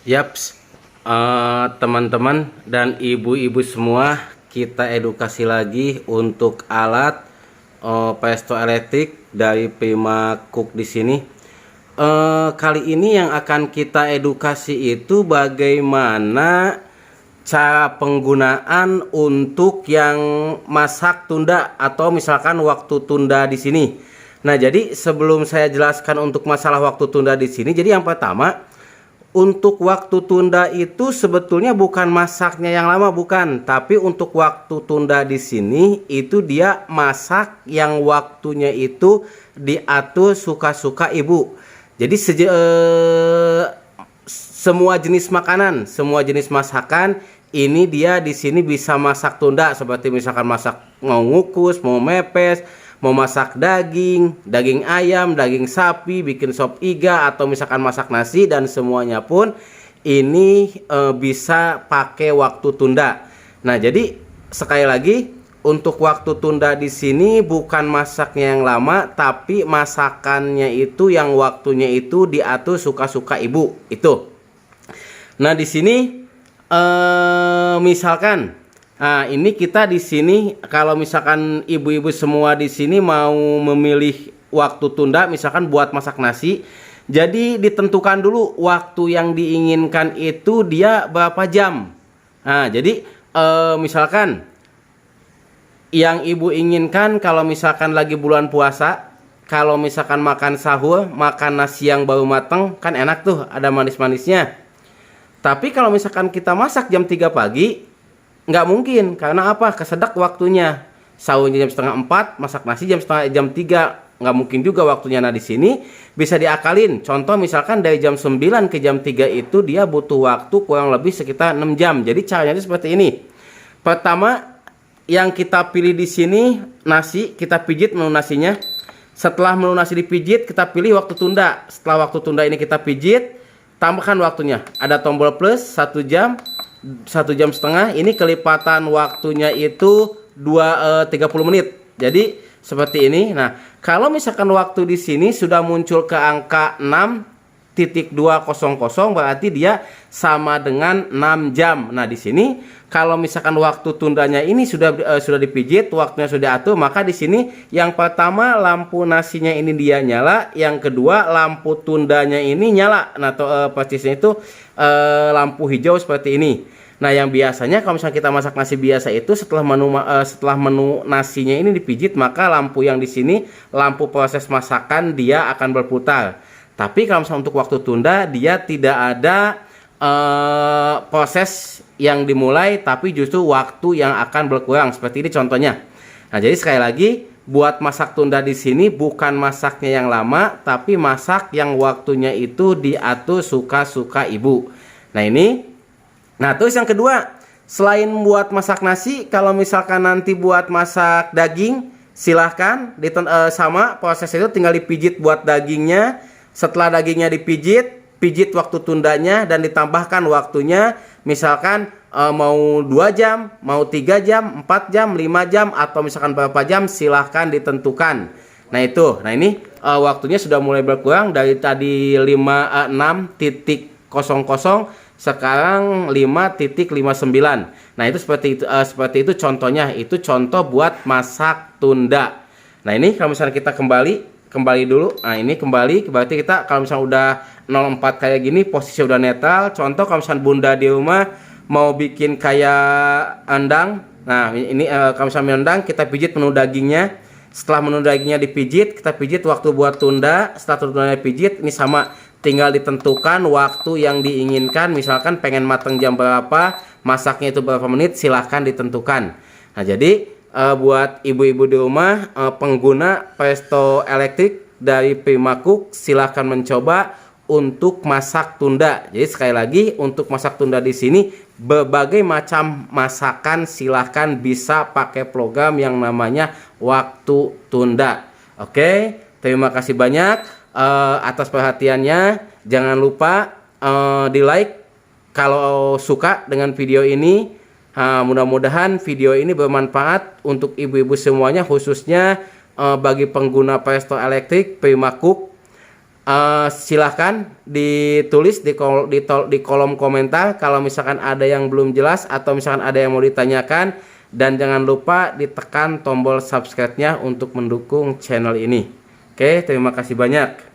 Yaps, teman-teman dan ibu-ibu semua, kita edukasi lagi untuk alat presto elektrik dari Prima Cook di sini. Kali ini yang akan kita edukasi itu bagaimana cara penggunaan untuk yang masak tunda atau misalkan waktu tunda di sini. Nah, jadi sebelum saya jelaskan untuk masalah waktu tunda di sini, jadi yang pertama, untuk waktu tunda itu sebetulnya bukan masaknya yang lama, bukan, tapi untuk waktu tunda di sini itu dia masak yang waktunya itu diatur suka-suka ibu. Jadi semua jenis makanan, semua jenis masakan ini dia di sini bisa masak tunda, seperti misalkan masak mau ngukus, mau mepes, mau masak daging ayam, daging sapi, bikin sop iga, atau misalkan masak nasi, dan semuanya pun ini bisa pakai waktu tunda. Nah, jadi sekali lagi untuk waktu tunda di sini bukan masaknya yang lama, tapi masakannya itu yang waktunya itu diatur suka-suka ibu itu. Nah, di sini misalkan, nah, ini kita di sini kalau misalkan ibu-ibu semua di sini mau memilih waktu tunda misalkan buat masak nasi, jadi ditentukan dulu waktu yang diinginkan itu dia berapa jam. Nah, jadi misalkan yang ibu inginkan kalau misalkan lagi bulan puasa, kalau misalkan makan sahur, makan nasi yang baru mateng kan enak tuh, ada manis-manisnya. Tapi kalau misalkan kita masak jam 3 pagi, nggak mungkin, karena apa? Kesedak waktunya. Sahurnya jam setengah 4, masak nasi jam 3, nggak mungkin juga waktunya. Nah, di sini bisa diakalin. Contoh misalkan dari jam 9 ke jam 3 itu dia butuh waktu kurang lebih sekitar 6 jam. Jadi caranya itu seperti ini. Pertama, yang kita pilih di sini nasi, kita pijit menu nasinya. Setelah menu nasi dipijit, kita pilih waktu tunda. Setelah waktu tunda ini kita pijit, tambahkan waktunya. Ada tombol plus 1 jam, 1,5 jam. Ini kelipatan waktunya itu 30 menit. Jadi seperti ini. Nah, kalau misalkan waktu di sini sudah muncul ke angka 6.200, berarti dia sama dengan 6 jam. Nah, di sini kalau misalkan waktu tundanya ini sudah dipijit, waktunya sudah atur, maka di sini yang pertama lampu nasinya ini dia nyala, yang kedua lampu tundanya ini nyala. Nah, persisnya itu lampu hijau seperti ini. Nah, yang biasanya kalau misalnya kita masak nasi biasa itu setelah menu nasinya ini dipijit, maka lampu yang di sini, lampu proses masakan dia akan berputar. Tapi kalau misalnya untuk waktu tunda dia tidak ada proses yang dimulai, tapi justru waktu yang akan berkurang seperti ini contohnya. Nah, jadi sekali lagi buat masak tunda di sini bukan masaknya yang lama, tapi masak yang waktunya itu diatur suka-suka ibu. Nah, ini. Nah, terus yang kedua, selain buat masak nasi, kalau misalkan nanti buat masak daging, silahkan sama proses itu tinggal dipijit buat dagingnya. Setelah dagingnya dipijit, pijit waktu tundanya dan ditambahkan waktunya. Misalkan mau 2 jam, mau 3 jam, 4 jam, 5 jam, atau misalkan berapa jam, silahkan ditentukan. Nah, itu. Nah, ini waktunya sudah mulai berkurang dari tadi 6.00, sekarang 5.59. Nah, itu seperti itu contohnya. Itu contoh buat masak tunda. Nah, ini kalau misalnya kita kembali dulu. Nah, ini kembali, berarti kita kalau misalnya udah 04 kayak gini, posisi udah netral. Contoh kalau misalnya bunda di rumah mau bikin kayak endang. Nah, ini kalau misalnya endang, kita pijit menu dagingnya. Setelah menu dagingnya dipijit, kita pijit waktu buat tunda. Setelah tundanya dipijit, ini sama, tinggal ditentukan waktu yang diinginkan. Misalkan pengen mateng jam berapa, masaknya itu berapa menit, silahkan ditentukan. Nah, jadi buat ibu-ibu di rumah pengguna presto elektrik dari Prima Cook, silahkan mencoba untuk masak tunda. Jadi sekali lagi untuk masak tunda di sini berbagai macam masakan silahkan bisa pakai program yang namanya waktu tunda. Oke, terima kasih banyak atas perhatiannya. Jangan lupa di like kalau suka dengan video ini. Mudah-mudahan video ini bermanfaat untuk ibu-ibu semuanya, khususnya bagi pengguna presto elektrik Prima Cook. Silahkan ditulis di kolom komentar kalau misalkan ada yang belum jelas atau misalkan ada yang mau ditanyakan, dan jangan lupa ditekan tombol subscribe-nya untuk mendukung channel ini. Oke, terima kasih banyak.